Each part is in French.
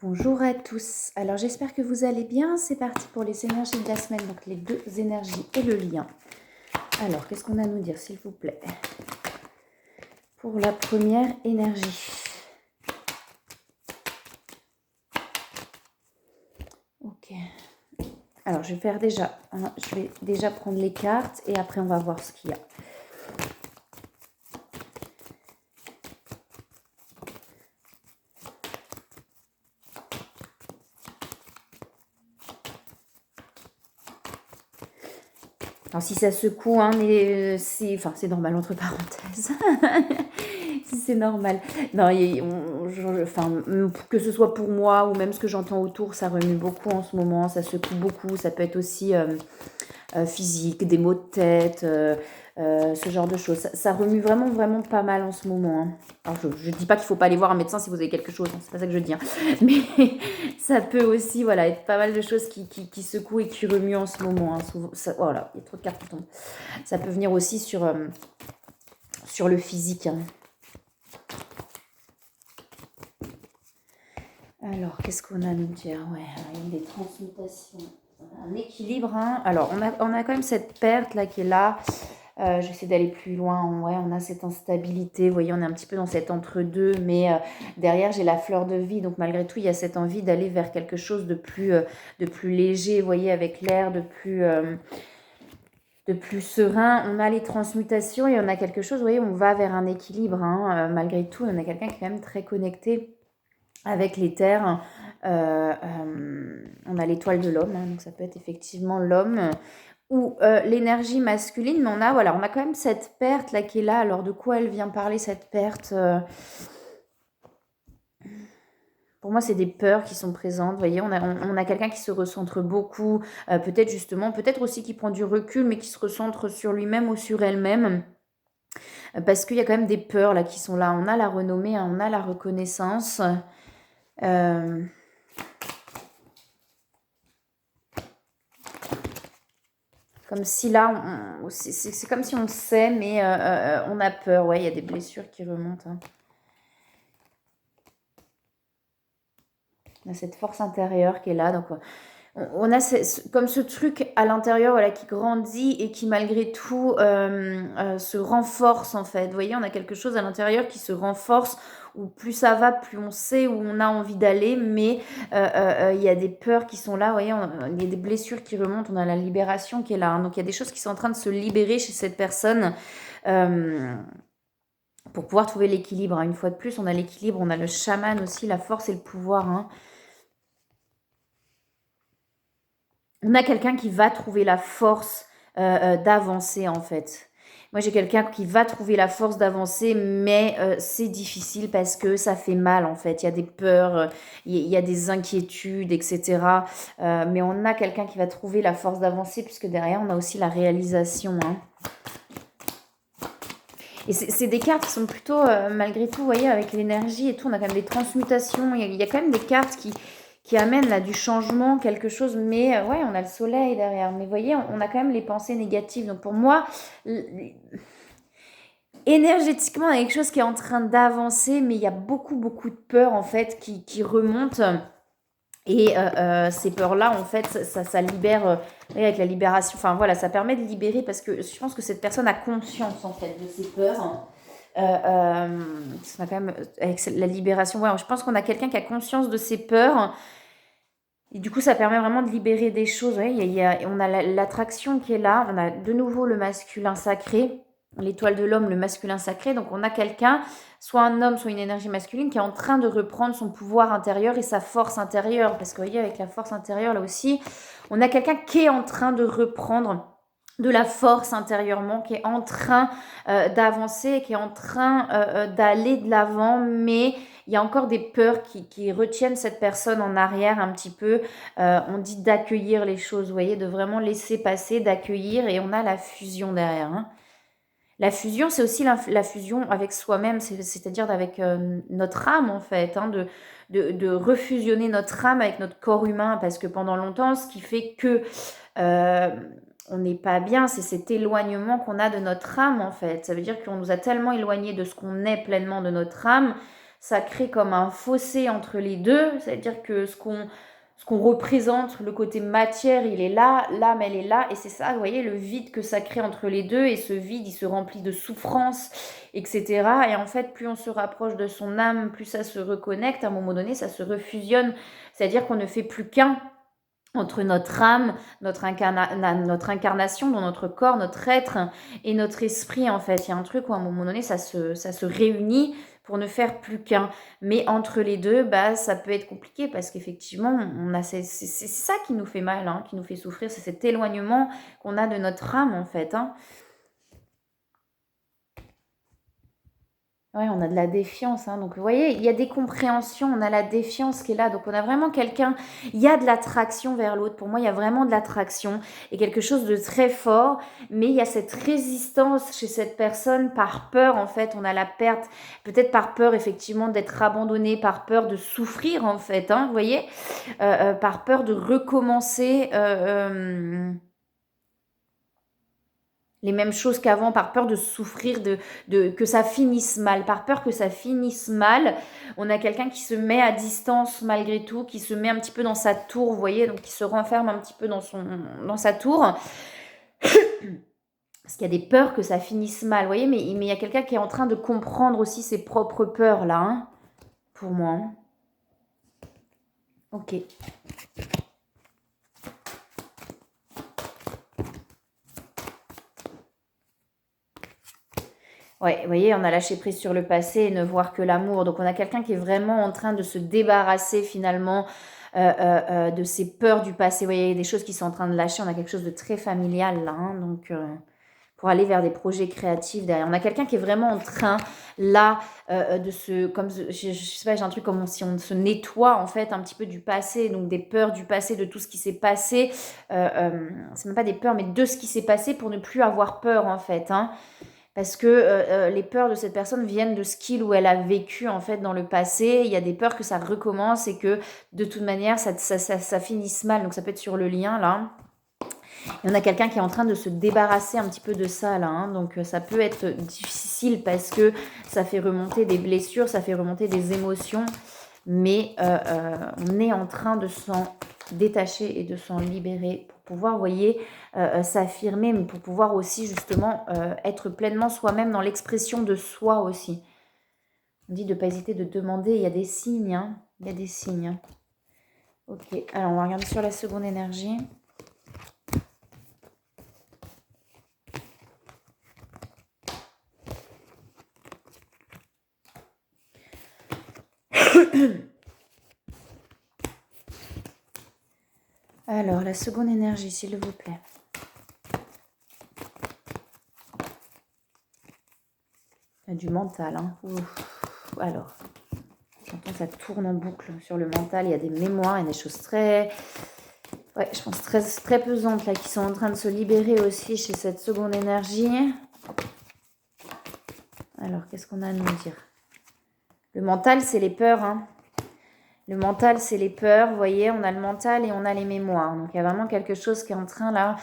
Bonjour à tous, alors j'espère que vous allez bien, c'est parti pour les énergies de la semaine, donc les deux énergies et le lien. Alors, qu'est-ce qu'on a à nous dire s'il vous plaît? Pour la première énergie. Ok. Alors, je vais déjà prendre les cartes et après on va voir ce qu'il y a. Alors si ça secoue, hein, mais c'est normal entre parenthèses. C'est normal. Non, que ce soit pour moi ou même ce que j'entends autour, ça remue beaucoup en ce moment, ça secoue beaucoup. Ça peut être aussi physique, des maux de tête, ce genre de choses. Ça remue vraiment, vraiment pas mal en ce moment. Hein. Alors je dis pas qu'il faut pas aller voir un médecin si vous avez quelque chose, hein, c'est pas ça que je dis. Hein. Mais ça peut aussi être pas mal de choses qui secouent et qui remuent en ce moment. Hein. Voilà, il y a trop de cartes qui tombent. Ça peut venir aussi sur le physique. Hein. Alors, qu'est-ce qu'on a à nous dire? Ouais, il y a des transmutations. Un équilibre. Hein. Alors, on a quand même cette perte là qui est là. J'essaie d'aller plus loin. Ouais, on a cette instabilité. Vous voyez, on est un petit peu dans cet entre-deux. Mais derrière, j'ai la fleur de vie. Donc, malgré tout, il y a cette envie d'aller vers quelque chose de plus léger. Vous voyez, avec l'air, de plus serein. On a les transmutations et on a quelque chose. Vous voyez, on va vers un équilibre. Hein. Malgré tout, on a quelqu'un qui est quand même très connecté avec les terres. On a l'étoile de l'homme, hein, donc ça peut être effectivement l'homme ou l'énergie masculine, mais on a quand même cette perte là qui est là. Alors de quoi elle vient parler, cette perte? Pour moi, c'est des peurs qui sont présentes. Vous voyez, on a quelqu'un qui se recentre beaucoup, peut-être aussi qui prend du recul, mais qui se recentre sur lui-même ou sur elle-même. Parce qu'il y a quand même des peurs là qui sont là. On a la renommée, hein, on a la reconnaissance. Comme si là, c'est comme si on sait, mais on a peur. Ouais, il y a des blessures qui remontent. Hein. On a cette force intérieure qui est là. Donc, on a comme ce truc à l'intérieur qui grandit et qui malgré tout se renforce en fait. Vous voyez, on a quelque chose à l'intérieur qui se renforce, où plus ça va, plus on sait où on a envie d'aller, mais il y a des peurs qui sont là, vous voyez, il y a des blessures qui remontent, on a la libération qui est là. Hein. Donc il y a des choses qui sont en train de se libérer chez cette personne pour pouvoir trouver l'équilibre. Hein. Une fois de plus, on a l'équilibre, on a le chaman aussi, la force et le pouvoir. Hein. On a quelqu'un qui va trouver la force d'avancer en fait. Moi, j'ai quelqu'un qui va trouver la force d'avancer, mais c'est difficile parce que ça fait mal en fait. Il y a des peurs, il y a des inquiétudes, etc. Mais on a quelqu'un qui va trouver la force d'avancer puisque derrière, on a aussi la réalisation. Hein. Et c'est des cartes qui sont plutôt, malgré tout, vous voyez, avec l'énergie et tout, on a quand même des transmutations. Il y a quand même des cartes qui amènent là du changement, quelque chose. Mais ouais, on a le soleil derrière. Mais vous voyez, on a quand même les pensées négatives. Donc pour moi, énergétiquement, il y a quelque chose qui est en train d'avancer. Mais il y a beaucoup, beaucoup de peurs, en fait, qui remontent. Et ces peurs-là, en fait, ça libère, avec la libération, enfin voilà, ça permet de libérer parce que je pense que cette personne a conscience, en fait, de ses peurs. Ça quand même, avec la libération, ouais, je pense qu'on a quelqu'un qui a conscience de ses peurs. Et du coup, ça permet vraiment de libérer des choses. Ouais, on a l'attraction qui est là. On a de nouveau le masculin sacré, l'étoile de l'homme, le masculin sacré. Donc, on a quelqu'un, soit un homme, soit une énergie masculine, qui est en train de reprendre son pouvoir intérieur et sa force intérieure. Parce que, vous voyez, avec la force intérieure, là aussi, on a quelqu'un qui est en train de reprendre de la force intérieurement, qui est en train d'avancer, qui est en train d'aller de l'avant, mais il y a encore des peurs qui retiennent cette personne en arrière un petit peu. On dit d'accueillir les choses, vous voyez, de vraiment laisser passer, d'accueillir, et on a la fusion derrière. Hein. La fusion, c'est aussi la fusion avec soi-même, c'est-à-dire avec notre âme en fait, hein, de refusionner notre âme avec notre corps humain, parce que pendant longtemps, ce qui fait que on n'est pas bien, c'est cet éloignement qu'on a de notre âme en fait. Ça veut dire qu'on nous a tellement éloignés de ce qu'on est pleinement de notre âme, ça crée comme un fossé entre les deux, c'est-à-dire que ce qu'on représente, le côté matière, il est là, l'âme, elle est là, et c'est ça, vous voyez, le vide que ça crée entre les deux, et ce vide, il se remplit de souffrance, etc. Et en fait, plus on se rapproche de son âme, plus ça se reconnecte, à un moment donné, ça se refusionne, c'est-à-dire qu'on ne fait plus qu'un entre notre âme, notre incarnation dans notre corps, notre être et notre esprit, en fait. Il y a un truc où à un moment donné, ça se réunit pour ne faire plus qu'un. Mais entre les deux, bah, ça peut être compliqué parce qu'effectivement, c'est ça qui nous fait mal, hein, qui nous fait souffrir. C'est cet éloignement qu'on a de notre âme, en fait. Hein. Ouais, on a de la défiance, hein. Donc, vous voyez, il y a des compréhensions, on a la défiance qui est là. Donc, on a vraiment quelqu'un, il y a de l'attraction vers l'autre. Pour moi, il y a vraiment de l'attraction et quelque chose de très fort. Mais il y a cette résistance chez cette personne par peur, en fait. On a la perte, peut-être par peur, effectivement, d'être abandonné, par peur de souffrir, en fait, hein, vous voyez, par peur de recommencer. Les mêmes choses qu'avant, par peur de souffrir, que ça finisse mal, par peur que ça finisse mal. On a quelqu'un qui se met à distance malgré tout, qui se met un petit peu dans sa tour, vous voyez, donc qui se renferme un petit peu dans sa tour. Parce qu'il y a des peurs que ça finisse mal, vous voyez, mais il y a quelqu'un qui est en train de comprendre aussi ses propres peurs, là, hein, pour moi. Hein. Ok. Ouais, vous voyez, on a lâché prise sur le passé et ne voir que l'amour. Donc, on a quelqu'un qui est vraiment en train de se débarrasser finalement de ses peurs du passé. Vous voyez, des choses qui sont en train de lâcher. On a quelque chose de très familial là. Hein, donc, pour aller vers des projets créatifs derrière. On a quelqu'un qui est vraiment en train là de se... Comme, je sais pas, j'ai un truc comme si on se nettoie en fait un petit peu du passé. Donc, des peurs du passé, de tout ce qui s'est passé. C'est même pas des peurs, mais de ce qui s'est passé pour ne plus avoir peur en fait. Hein. Parce que les peurs de cette personne viennent de ce qu'il ou elle a vécu en fait dans le passé. Il y a des peurs que ça recommence et que de toute manière ça finisse mal. Donc ça peut être sur le lien là. Il y en a quelqu'un qui est en train de se débarrasser un petit peu de ça là. Hein. Donc ça peut être difficile parce que ça fait remonter des blessures, ça fait remonter des émotions. Mais on est en train de s'en détacher et de s'en libérer pour pouvoir, vous voyez, s'affirmer, mais pour pouvoir aussi justement être pleinement soi-même dans l'expression de soi aussi. On dit de ne pas hésiter de demander, il y a des signes, hein, il y a des signes. Hein. Ok, alors on va regarder sur la seconde énergie. Alors, la seconde énergie, s'il vous plaît. Il y a du mental, hein. Ouf. Alors, j'entends ça tourne en boucle sur le mental. Il y a des mémoires, il y a des choses très... Ouais, je pense très, très pesantes là, qui sont en train de se libérer aussi chez cette seconde énergie. Alors, qu'est-ce qu'on a à nous dire? Le mental, c'est les peurs, hein. Le mental, c'est les peurs, vous voyez, on a le mental et on a les mémoires. Donc, il y a vraiment quelque chose qui est en train, là,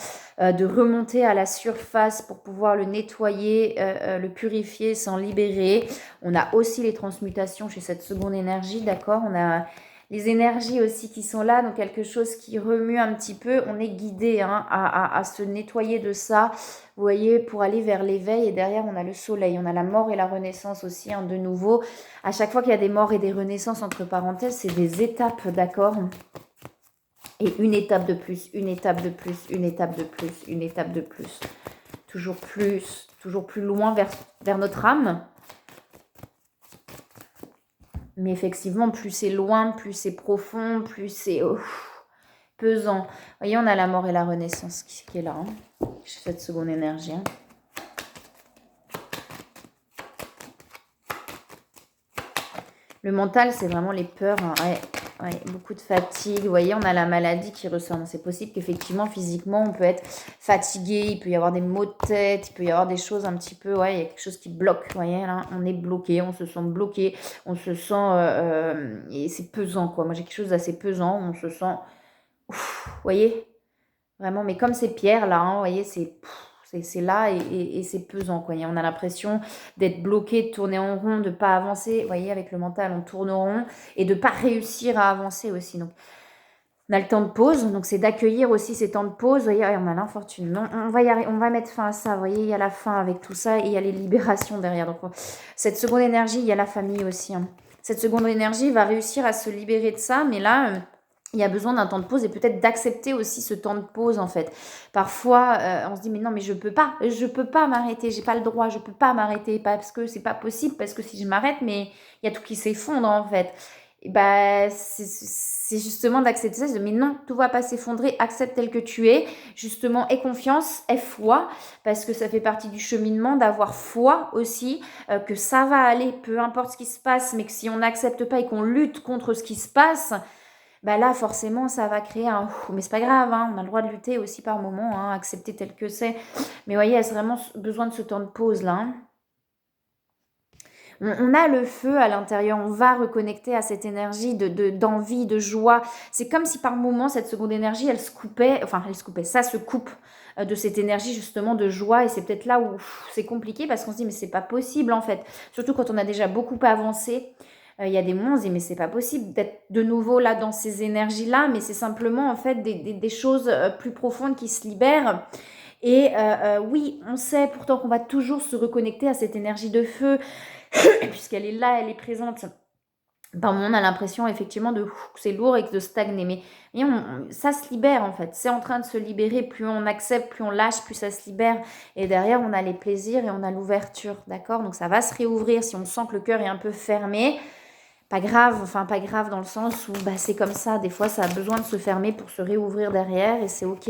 de remonter à la surface pour pouvoir le nettoyer, le purifier, s'en libérer. On a aussi les transmutations chez cette seconde énergie, d'accord? On a les énergies aussi qui sont là, donc quelque chose qui remue un petit peu. On est guidé hein, à se nettoyer de ça, vous voyez, pour aller vers l'éveil. Et derrière, on a le soleil, on a la mort et la renaissance aussi, hein, de nouveau. À chaque fois qu'il y a des morts et des renaissances, entre parenthèses, c'est des étapes, d'accord ? Et une étape de plus, une étape de plus, une étape de plus, une étape de plus. Toujours plus loin vers notre âme. Mais effectivement, plus c'est loin, plus c'est profond, plus c'est pesant. Vous voyez, on a la mort et la renaissance qui est là. Hein. J'ai cette seconde énergie. Hein. Le mental, c'est vraiment les peurs. Hein. Ouais, beaucoup de fatigue. Vous voyez, on a la maladie qui ressort. C'est possible qu'effectivement, physiquement, on peut être fatigué. Il peut y avoir des maux de tête. Il peut y avoir des choses un petit peu... Ouais, il y a quelque chose qui bloque. Vous voyez, là, on est bloqué. On se sent bloqué. On se sent... et c'est pesant, quoi. Moi, j'ai quelque chose d'assez pesant. On se sent... Ouf, vous voyez, vraiment. Mais comme ces pierres, là, hein, vous voyez, c'est c'est là et c'est pesant, quoi. Et on a l'impression d'être bloqué, de tourner en rond, de pas avancer. Vous voyez, avec le mental, on tourne en rond et de pas réussir à avancer aussi. Donc, on a le temps de pause, donc c'est d'accueillir aussi ces temps de pause. Vous voyez, on a l'infortune. On va on va mettre fin à ça. Vous voyez, il y a la fin avec tout ça et il y a les libérations derrière. Donc, cette seconde énergie, il y a la famille aussi. Hein. Cette seconde énergie va réussir à se libérer de ça, mais là, il y a besoin d'un temps de pause et peut-être d'accepter aussi ce temps de pause en fait. Parfois, on se dit mais non, mais je peux pas m'arrêter, j'ai pas le droit, je peux pas m'arrêter parce que c'est pas possible, parce que si je m'arrête, mais il y a tout qui s'effondre en fait. Et bah, c'est justement d'accepter ça, mais non, tout va pas s'effondrer, accepte tel que tu es, justement, aie confiance, aie foi, parce que ça fait partie du cheminement d'avoir foi aussi, que ça va aller, peu importe ce qui se passe, mais que si on n'accepte pas et qu'on lutte contre ce qui se passe, bah là, forcément, ça va créer un... Mais c'est pas grave, hein, on a le droit de lutter aussi par moment, hein, accepter tel que c'est. Mais voyez, il y a vraiment besoin de ce temps de pause là. Hein. On a le feu à l'intérieur, on va reconnecter à cette énergie d'envie, de joie. C'est comme si par moment, cette seconde énergie, elle se coupait, ça se coupe de cette énergie justement de joie. Et c'est peut-être là où c'est compliqué parce qu'on se dit, mais c'est pas possible en fait. Surtout quand on a déjà beaucoup avancé. Il y a des moments, on se dit, mais c'est pas possible d'être de nouveau là dans ces énergies-là, mais c'est simplement en fait des choses plus profondes qui se libèrent. Et oui, on sait pourtant qu'on va toujours se reconnecter à cette énergie de feu, puisqu'elle est là, elle est présente. Par moment, on a l'impression effectivement que c'est lourd et que de stagner. Mais ça se libère en fait. C'est en train de se libérer. Plus on accepte, plus on lâche, plus ça se libère. Et derrière, on a les plaisirs et on a l'ouverture. D'accord? Donc ça va se réouvrir si on sent que le cœur est un peu fermé. Pas grave, enfin pas grave dans le sens où bah, c'est comme ça. Des fois, ça a besoin de se fermer pour se réouvrir derrière et c'est ok.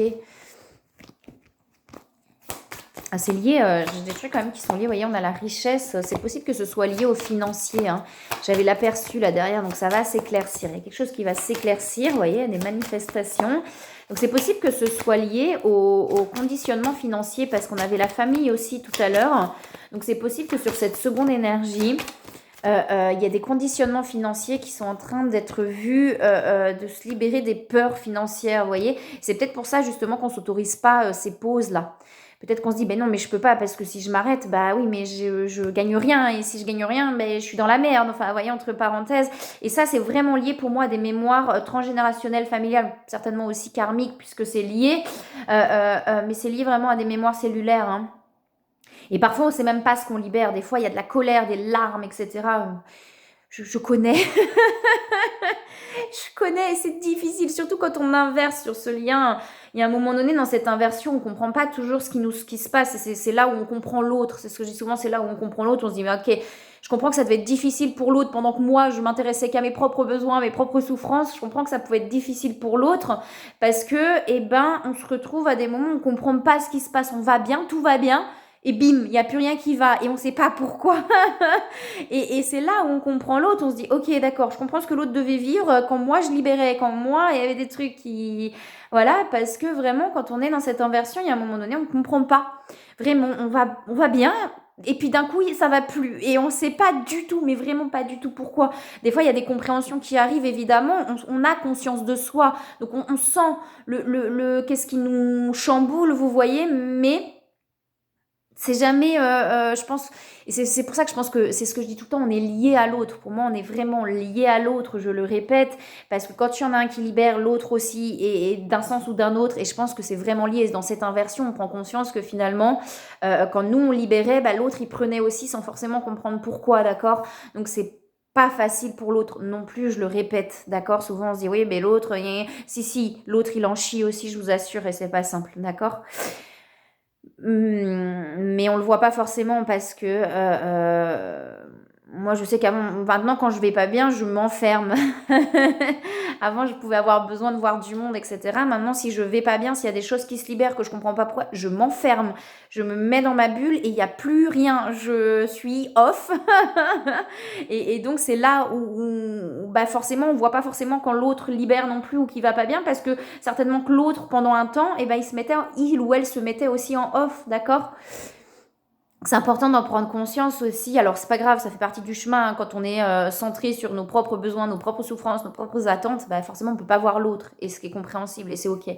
Ah, c'est lié, j'ai des trucs quand même qui sont liés, vous voyez, on a la richesse, c'est possible que ce soit lié au financier, hein. J'avais l'aperçu là derrière, donc ça va s'éclaircir, il y a quelque chose qui va s'éclaircir, vous voyez, des manifestations, donc c'est possible que ce soit lié au conditionnement financier, parce qu'on avait la famille aussi tout à l'heure, donc c'est possible que sur cette seconde énergie, il y a des conditionnements financiers qui sont en train d'être vus, de se libérer des peurs financières, vous voyez, c'est peut-être pour ça justement qu'on ne s'autorise pas ces pauses-là. Peut-être qu'on se dit, ben non, mais je peux pas parce que si je m'arrête, bah oui, mais je gagne rien. Et si je gagne rien, ben je suis dans la merde. Enfin, vous voyez, entre parenthèses. Et ça, c'est vraiment lié pour moi à des mémoires transgénérationnelles, familiales, certainement aussi karmiques, puisque c'est lié. Mais c'est lié vraiment à des mémoires cellulaires. Hein. Et parfois, on ne sait même pas ce qu'on libère. Des fois, il y a de la colère, des larmes, etc. Je connais. Je connais, c'est difficile, surtout quand on inverse sur ce lien. Il y a un moment donné dans cette inversion, on ne comprend pas toujours ce qui se passe. C'est là où on comprend l'autre. C'est ce que je dis souvent, c'est là où on comprend l'autre. On se dit, mais ok, je comprends que ça devait être difficile pour l'autre pendant que moi, je m'intéressais qu'à mes propres besoins, à mes propres souffrances. Je comprends que ça pouvait être difficile pour l'autre parce que, eh ben, on se retrouve à des moments où on ne comprend pas ce qui se passe. On va bien, tout va bien. Et bim, il n'y a plus rien qui va et on ne sait pas pourquoi. et c'est là où on comprend l'autre, on se dit ok d'accord, je comprends ce que l'autre devait vivre quand moi je libérais, quand moi il y avait des trucs qui... Voilà, parce que vraiment quand on est dans cette inversion, il y a un moment donné on ne comprend pas. Vraiment, on va bien et puis d'un coup ça va plus et on ne sait pas du tout, mais vraiment pas du tout pourquoi. Des fois il y a des compréhensions qui arrivent évidemment, on a conscience de soi, donc on sent qu'est-ce qui nous chamboule, vous voyez, mais... C'est jamais, je pense, et c'est pour ça que je pense que c'est ce que je dis tout le temps, on est lié à l'autre. Pour moi, on est vraiment lié à l'autre, je le répète, parce que quand il y en a un qui libère, l'autre aussi, et d'un sens ou d'un autre, et je pense que c'est vraiment lié. Dans cette inversion, on prend conscience que finalement, quand nous on libérait, bah, l'autre il prenait aussi sans forcément comprendre pourquoi, d'accord? Donc c'est pas facile pour l'autre non plus, je le répète, d'accord? Souvent on se dit oui, mais l'autre, si, l'autre il en chie aussi, je vous assure, et c'est pas simple, d'accord? Mais on le voit pas forcément parce que moi je sais qu'avant, maintenant quand je vais pas bien, je m'enferme. Avant je pouvais avoir besoin de voir du monde, etc. Maintenant si je vais pas bien, s'il y a des choses qui se libèrent que je comprends pas pourquoi, je m'enferme. Je me mets dans ma bulle et il n'y a plus rien. Je suis off. et donc c'est là où bah forcément on voit pas forcément quand l'autre libère non plus ou qui va pas bien parce que certainement que l'autre pendant un temps, et ben il ou elle se mettait aussi en off, d'accord? C'est important d'en prendre conscience aussi. Alors, c'est pas grave, ça fait partie du chemin. Hein. Quand on est centré sur nos propres besoins, nos propres souffrances, nos propres attentes, bah, forcément, on peut pas voir l'autre. Et ce qui est compréhensible, et c'est OK.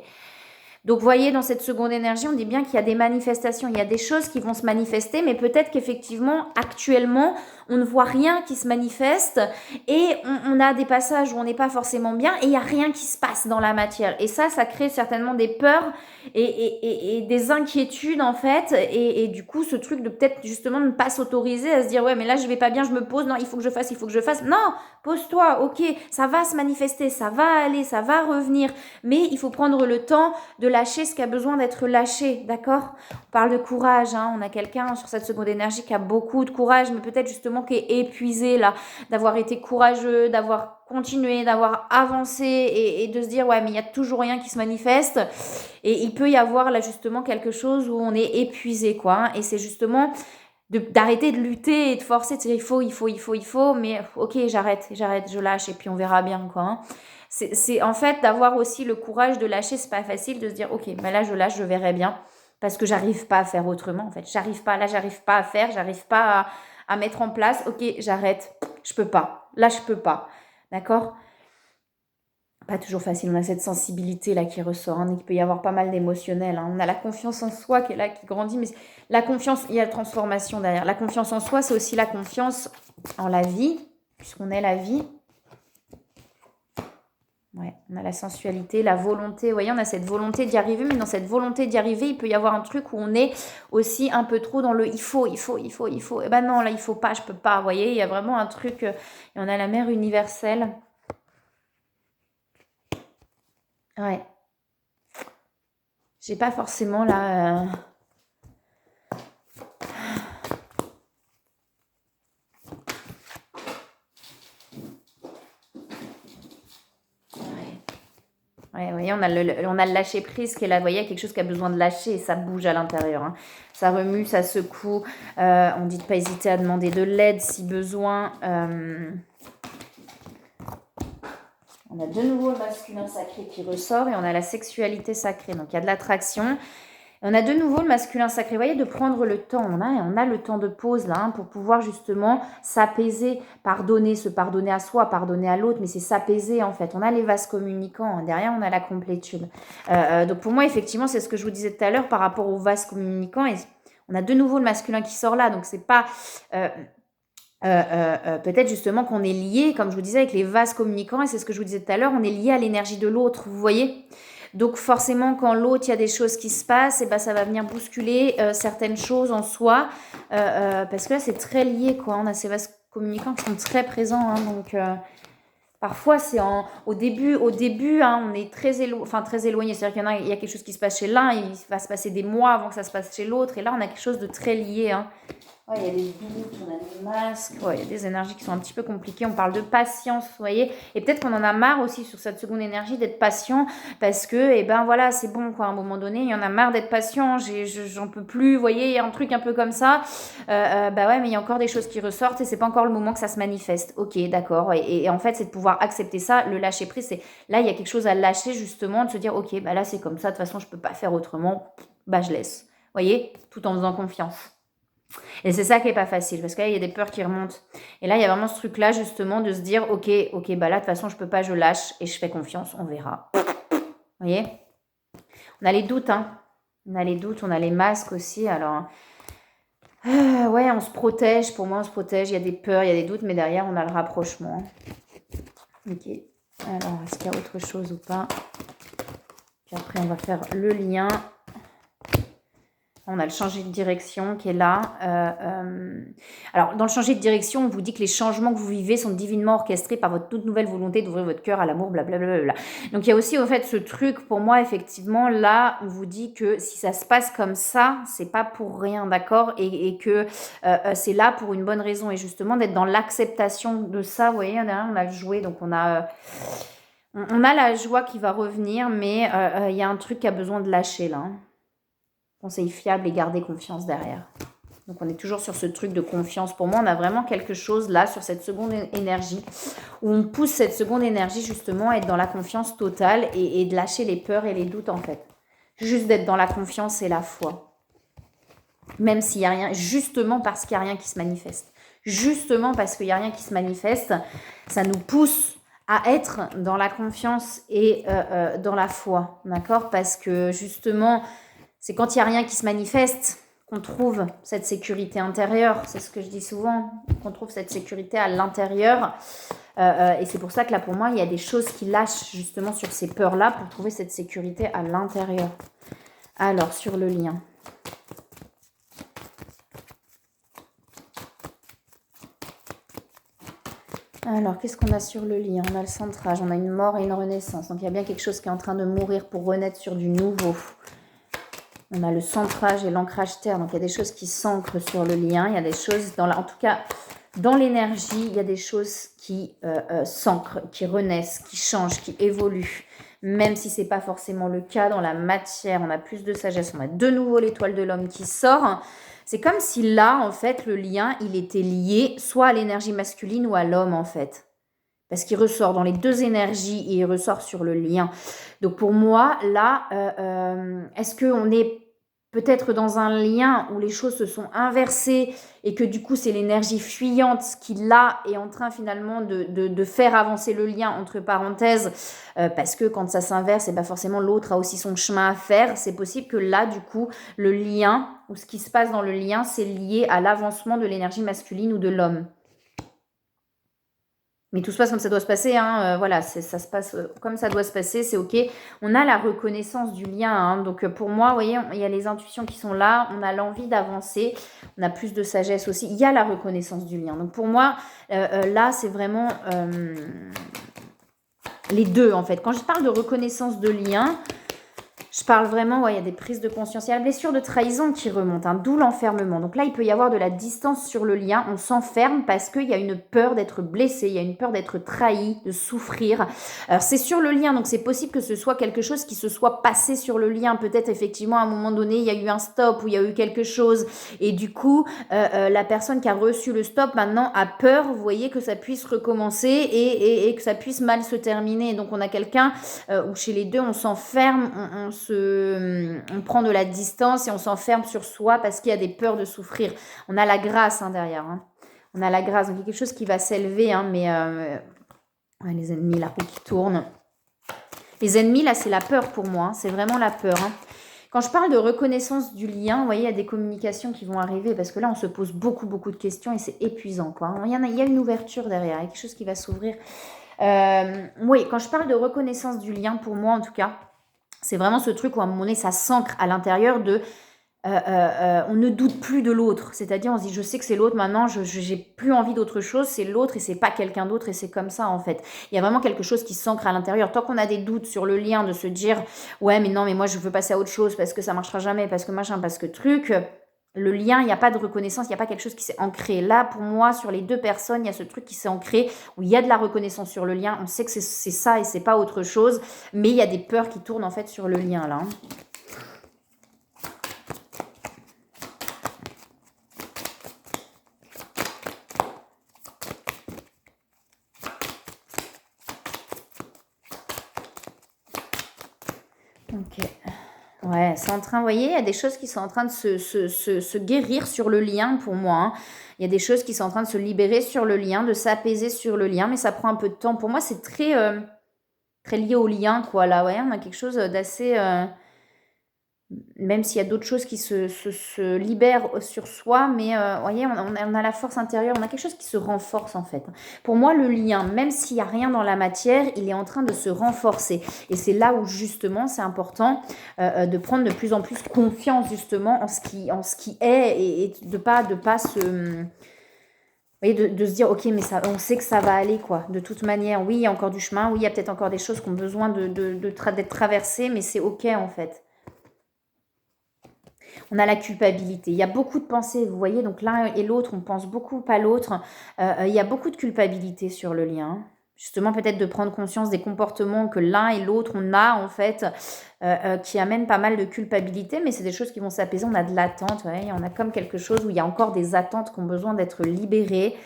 Donc, vous voyez, dans cette seconde énergie, on dit bien qu'il y a des manifestations, il y a des choses qui vont se manifester, mais peut-être qu'effectivement, actuellement, on ne voit rien qui se manifeste et on a des passages où on n'est pas forcément bien et il n'y a rien qui se passe dans la matière. Et ça crée certainement des peurs et des inquiétudes, en fait. Et du coup, ce truc de peut-être justement ne pas s'autoriser à se dire, ouais, mais là, je vais pas bien, je me pose, non, il faut que je fasse, il faut que je fasse. Non, pose-toi, ok, ça va se manifester, ça va aller, ça va revenir, mais il faut prendre le temps de lâcher ce qui a besoin d'être lâché, d'accord? On parle de courage, hein, on a quelqu'un sur cette seconde énergie qui a beaucoup de courage, mais peut-être justement qui est épuisé là, d'avoir été courageux, d'avoir continué, d'avoir avancé et de se dire ouais mais il y a toujours rien qui se manifeste et il peut y avoir là justement quelque chose où on est épuisé quoi, hein, et c'est justement d'arrêter de lutter et de forcer, de dire il faut, mais ok j'arrête, je lâche et puis on verra bien quoi, hein. C'est en fait d'avoir aussi le courage de lâcher, c'est pas facile de se dire ok ben là je lâche, je verrai bien parce que j'arrive pas à faire autrement en fait, j'arrive pas à faire, j'arrive pas à mettre en place, ok j'arrête, je peux pas, là je peux pas, d'accord? Pas toujours facile, on a cette sensibilité là qui ressort, hein, il peut y avoir pas mal d'émotionnel, hein. On a la confiance en soi qui est là, qui grandit, mais la confiance, il y a la transformation derrière. La confiance en soi, c'est aussi la confiance en la vie, puisqu'on est la vie. Ouais, on a la sensualité, la volonté, vous voyez, on a cette volonté d'y arriver, mais dans cette volonté d'y arriver, il peut y avoir un truc où on est aussi un peu trop dans le il faut. Et ben non, là, il faut pas, je peux pas, vous voyez, il y a vraiment un truc, et on a la mère universelle. Ouais. J'ai pas forcément là. Ouais, vous voyez, on a le lâcher prise qui est là, vous voyez, il y a quelque chose qui a besoin de lâcher et ça bouge à l'intérieur, hein. Ça remue, ça secoue. On dit de ne pas hésiter à demander de l'aide si besoin. On a de nouveau le masculin sacré qui ressort et on a la sexualité sacrée. Donc il y a de l'attraction. On a de nouveau le masculin sacré, vous voyez, de prendre le temps. On a le temps de pause là, hein, pour pouvoir justement s'apaiser, pardonner, se pardonner à soi, pardonner à l'autre, mais c'est s'apaiser en fait. On a les vases communicants, hein, derrière on a la complétude. Donc pour moi, effectivement, c'est ce que je vous disais tout à l'heure par rapport aux vases communicants. Et on a de nouveau le masculin qui sort là, donc c'est pas... peut-être justement qu'on est lié, comme je vous disais, avec les vases communicants, et c'est ce que je vous disais tout à l'heure, on est lié à l'énergie de l'autre, vous voyez? Donc forcément, quand l'autre, il y a des choses qui se passent, et ben, ça va venir bousculer certaines choses en soi, parce que là, c'est très lié, quoi. On a ces vases communicants qui sont très présents, hein, donc parfois, c'est au début, hein, on est très éloigné. C'est-à-dire qu'il y a quelque chose qui se passe chez l'un, il va se passer des mois avant que ça se passe chez l'autre, et là, on a quelque chose de très lié, hein. Ouais, il y a des doutes, on a des masques, ouais, il y a des énergies qui sont un petit peu compliquées. On parle de patience, vous voyez. Et peut-être qu'on en a marre aussi sur cette seconde énergie d'être patient parce que, eh ben voilà, c'est bon quoi. À un moment donné, il y en a marre d'être patient. J'en peux plus, vous voyez, il y a un truc un peu comme ça. Bah ouais, mais il y a encore des choses qui ressortent et c'est pas encore le moment que ça se manifeste. Ok, d'accord. Et en fait, c'est de pouvoir accepter ça. Le lâcher prise, c'est là, il y a quelque chose à lâcher justement, de se dire, ok, bah là, c'est comme ça. De toute façon, je peux pas faire autrement. Bah je laisse. Vous voyez, tout en faisant confiance. Et c'est ça qui est pas facile, parce que là, il y a des peurs qui remontent. Et là, il y a vraiment ce truc-là, justement, de se dire, ok, bah là, de toute façon, je peux pas, je lâche, et je fais confiance, on verra. Vous voyez? On a les doutes, hein. On a les doutes, on a les masques aussi, alors... ouais, on se protège, pour moi, on se protège, il y a des peurs, il y a des doutes, mais derrière, on a le rapprochement. Ok. Alors, est-ce qu'il y a autre chose ou pas? Puis après, on va faire le lien. On a le changer de direction qui est là. Alors, dans le changer de direction, on vous dit que les changements que vous vivez sont divinement orchestrés par votre toute nouvelle volonté d'ouvrir votre cœur à l'amour, blablabla. Donc, il y a aussi, en fait, ce truc, pour moi, effectivement, là, on vous dit que si ça se passe comme ça, c'est pas pour rien, d'accord? Et que c'est là pour une bonne raison. Et justement, d'être dans l'acceptation de ça, vous voyez, on a le jouet, donc on a la joie qui va revenir, mais il y a un truc qui a besoin de lâcher, là, hein. Conseil fiable et garder confiance derrière. Donc on est toujours sur ce truc de confiance. Pour moi, on a vraiment quelque chose là sur cette seconde énergie où on pousse cette seconde énergie justement à être dans la confiance totale et de lâcher les peurs et les doutes en fait. Juste d'être dans la confiance et la foi. Même s'il n'y a rien, justement parce qu'il n'y a rien qui se manifeste. Justement parce qu'il n'y a rien qui se manifeste, ça nous pousse à être dans la confiance et dans la foi, d'accord? Parce que justement, c'est quand il n'y a rien qui se manifeste qu'on trouve cette sécurité intérieure. C'est ce que je dis souvent, qu'on trouve cette sécurité à l'intérieur. Et c'est pour ça que là, pour moi, il y a des choses qui lâchent justement sur ces peurs-là pour trouver cette sécurité à l'intérieur. Alors, sur le lien. Alors, qu'est-ce qu'on a sur le lien? On a le centrage, on a une mort et une renaissance. Donc, il y a bien quelque chose qui est en train de mourir pour renaître sur du nouveau. On a le centrage et l'ancrage terre. Donc, il y a des choses qui s'ancrent sur le lien. Il y a des choses, en tout cas, dans l'énergie, il y a des choses qui s'ancrent, qui renaissent, qui changent, qui évoluent. Même si ce n'est pas forcément le cas dans la matière, on a plus de sagesse. On a de nouveau l'étoile de l'homme qui sort. C'est comme si là, en fait, le lien, il était lié soit à l'énergie masculine ou à l'homme, en fait. Parce qu'il ressort dans les deux énergies et il ressort sur le lien. Donc pour moi, là, est-ce qu'on est peut-être dans un lien où les choses se sont inversées et que du coup, c'est l'énergie fuyante qui, là, est en train finalement de faire avancer le lien, entre parenthèses, parce que quand ça s'inverse, et pas forcément l'autre a aussi son chemin à faire. C'est possible que là, du coup, le lien, ou ce qui se passe dans le lien, c'est lié à l'avancement de l'énergie masculine ou de l'homme. Mais tout se passe comme ça doit se passer, hein. Voilà, ça se passe comme ça doit se passer, c'est ok. On a la reconnaissance du lien, hein. Donc pour moi, vous voyez, il y a les intuitions qui sont là, on a l'envie d'avancer, on a plus de sagesse aussi, il y a la reconnaissance du lien. Donc pour moi, là, c'est vraiment les deux, en fait. Quand je parle de reconnaissance de lien, je parle vraiment, il y a des prises de conscience. Il y a la blessure de trahison qui remonte, hein, d'où l'enfermement. Donc là, il peut y avoir de la distance sur le lien. On s'enferme parce qu'il y a une peur d'être blessé, il y a une peur d'être trahi, de souffrir. Alors c'est sur le lien, donc c'est possible que ce soit quelque chose qui se soit passé sur le lien. Peut-être effectivement à un moment donné, il y a eu un stop ou il y a eu quelque chose. Et du coup, la personne qui a reçu le stop maintenant a peur, vous voyez, que ça puisse recommencer et que ça puisse mal se terminer. Donc on a quelqu'un où chez les deux, on s'enferme, on prend de la distance et on s'enferme sur soi parce qu'il y a des peurs de souffrir. On a la grâce, hein, derrière. Hein. On a la grâce. Donc, il y a quelque chose qui va s'élever. Hein, mais les ennemis, la roue qui tourne. Les ennemis, là, c'est la peur pour moi. Hein, c'est vraiment la peur. Hein. Quand je parle de reconnaissance du lien, vous voyez, il y a des communications qui vont arriver parce que là, on se pose beaucoup de questions et c'est épuisant, quoi. Il y a une ouverture derrière. Il y a quelque chose qui va s'ouvrir. Oui, quand je parle de reconnaissance du lien, pour moi, en tout cas, c'est vraiment ce truc où à un moment donné, ça s'ancre à l'intérieur de... on ne doute plus de l'autre. C'est-à-dire, on se dit, je sais que c'est l'autre, maintenant, je n'ai plus envie d'autre chose, c'est l'autre et c'est pas quelqu'un d'autre et c'est comme ça, en fait. Il y a vraiment quelque chose qui s'ancre à l'intérieur. Tant qu'on a des doutes sur le lien, de se dire, ouais, mais non, mais moi, je veux passer à autre chose parce que ça marchera jamais, parce que machin, parce que truc... Le lien, il n'y a pas de reconnaissance, il n'y a pas quelque chose qui s'est ancré. Là, pour moi, sur les deux personnes, il y a ce truc qui s'est ancré, où il y a de la reconnaissance sur le lien. On sait que c'est ça et c'est pas autre chose, mais il y a des peurs qui tournent en fait sur le lien, là. Ok. Ouais, c'est en train, vous voyez, il y a des choses qui sont en train de se guérir sur le lien pour moi. Hein. Il y a des choses qui sont en train de se libérer sur le lien, de s'apaiser sur le lien, mais ça prend un peu de temps. Pour moi, c'est très lié au lien, quoi. Là, ouais, on a quelque chose d'assez... même s'il y a d'autres choses qui se libèrent sur soi, mais vous voyez, on a la force intérieure, on a quelque chose qui se renforce en fait. Pour moi, le lien, même s'il n'y a rien dans la matière, il est en train de se renforcer. Et c'est là où justement, c'est important de prendre de plus en plus confiance justement en ce qui est et de pas se... Vous voyez, de se dire, ok, mais ça, on sait que ça va aller, quoi. De toute manière, oui, il y a encore du chemin, oui, il y a peut-être encore des choses qui ont besoin d'être traversées, mais c'est ok en fait. On a la culpabilité. Il y a beaucoup de pensées, vous voyez, donc l'un et l'autre, on pense beaucoup à l'autre. Il y a beaucoup de culpabilité sur le lien. Justement, peut-être de prendre conscience des comportements que l'un et l'autre, on a en fait, qui amènent pas mal de culpabilité, mais c'est des choses qui vont s'apaiser. On a de l'attente, ouais, on a comme quelque chose où il y a encore des attentes qui ont besoin d'être libérées.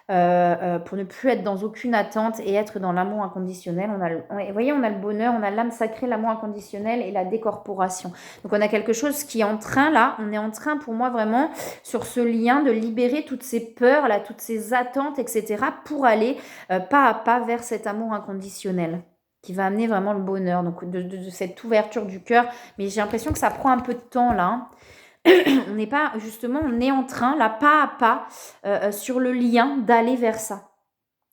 pour ne plus être dans aucune attente et être dans l'amour inconditionnel. Vous voyez, on a le bonheur, on a l'âme sacrée, l'amour inconditionnel et la décorporation. Donc on a quelque chose qui est en train, là, on est en train pour moi vraiment sur ce lien de libérer toutes ces peurs, là, toutes ces attentes, etc. pour aller pas à pas vers cet amour inconditionnel qui va amener vraiment le bonheur, donc de cette ouverture du cœur. Mais j'ai l'impression que ça prend un peu de temps là, hein. On n'est pas, justement, on est en train, là, pas à pas, sur le lien d'aller vers ça.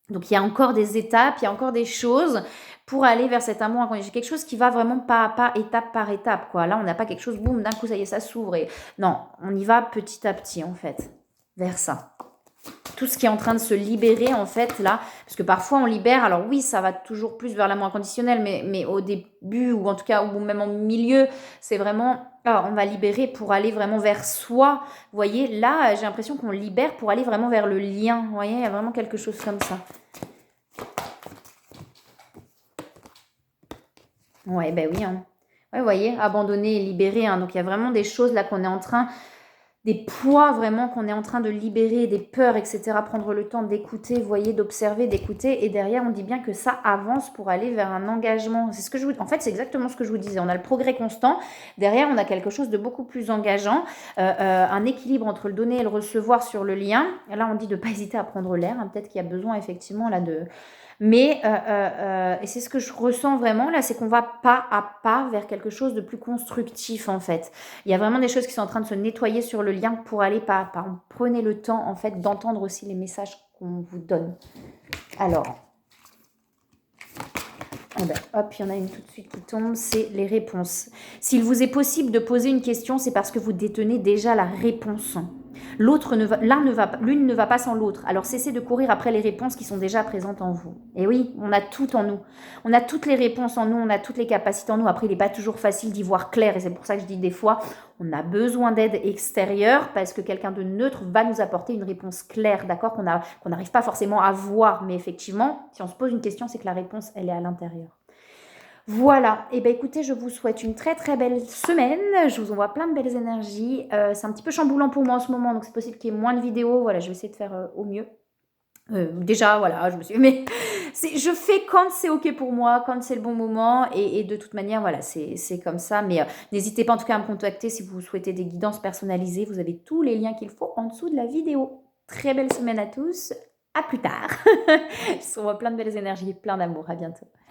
Donc il y a encore des étapes, il y a encore des choses pour aller vers cet amour inconditionnel. Quelque chose qui va vraiment pas à pas, étape par étape, quoi. Là, on n'a pas quelque chose, boum, d'un coup, ça y est, ça s'ouvre. Non, on y va petit à petit, en fait, vers ça. Tout ce qui est en train de se libérer, en fait, là, parce que parfois on libère, alors oui, ça va toujours plus vers l'amour inconditionnel, mais au début, ou en tout cas, ou même en milieu, c'est vraiment, on va libérer pour aller vraiment vers soi. Vous voyez, là, j'ai l'impression qu'on libère pour aller vraiment vers le lien. Vous voyez, il y a vraiment quelque chose comme ça. Ouais, ben oui, hein. Ouais, vous voyez, abandonner et libérer, hein. Donc il y a vraiment des choses là qu'on est en train des poids vraiment qu'on est en train de libérer, des peurs, etc. Prendre le temps d'écouter, vous voyez, d'observer, d'écouter. Et derrière, on dit bien que ça avance pour aller vers un engagement. C'est ce que je vous... En fait, c'est exactement ce que je vous disais. On a le progrès constant. Derrière, on a quelque chose de beaucoup plus engageant. Un équilibre entre le donner et le recevoir sur le lien. Là, on dit de ne pas hésiter à prendre l'air, hein. Peut-être qu'il y a besoin, effectivement, là, de... Mais, et c'est ce que je ressens vraiment là, c'est qu'on va pas à pas vers quelque chose de plus constructif en fait. Il y a vraiment des choses qui sont en train de se nettoyer sur le lien pour aller pas à pas. Prenez le temps en fait d'entendre aussi les messages qu'on vous donne. Alors, eh ben, hop, il y en a une tout de suite qui tombe, c'est les réponses. S'il vous est possible de poser une question, c'est parce que vous détenez déjà la réponse. L'une ne va pas sans l'autre. Alors cessez de courir après les réponses qui sont déjà présentes en vous. Et oui, on a tout en nous. On a toutes les réponses en nous, on a toutes les capacités en nous. Après, il n'est pas toujours facile d'y voir clair. Et c'est pour ça que je dis des fois, on a besoin d'aide extérieure parce que quelqu'un de neutre va nous apporter une réponse claire, d'accord, qu'on n'arrive pas forcément à voir. Mais effectivement, si on se pose une question, c'est que la réponse, elle est à l'intérieur. Voilà, et bien écoutez, je vous souhaite une très très belle semaine, je vous envoie plein de belles énergies, c'est un petit peu chamboulant pour moi en ce moment, donc c'est possible qu'il y ait moins de vidéos, voilà, je vais essayer de faire au mieux. Déjà, voilà, je me suis... Mais je fais quand c'est ok pour moi, quand c'est le bon moment, et de toute manière, voilà, c'est comme ça, mais n'hésitez pas en tout cas à me contacter si vous souhaitez des guidances personnalisées, vous avez tous les liens qu'il faut en dessous de la vidéo. Très belle semaine à tous, à plus tard. Je vous envoie plein de belles énergies, plein d'amour, à bientôt.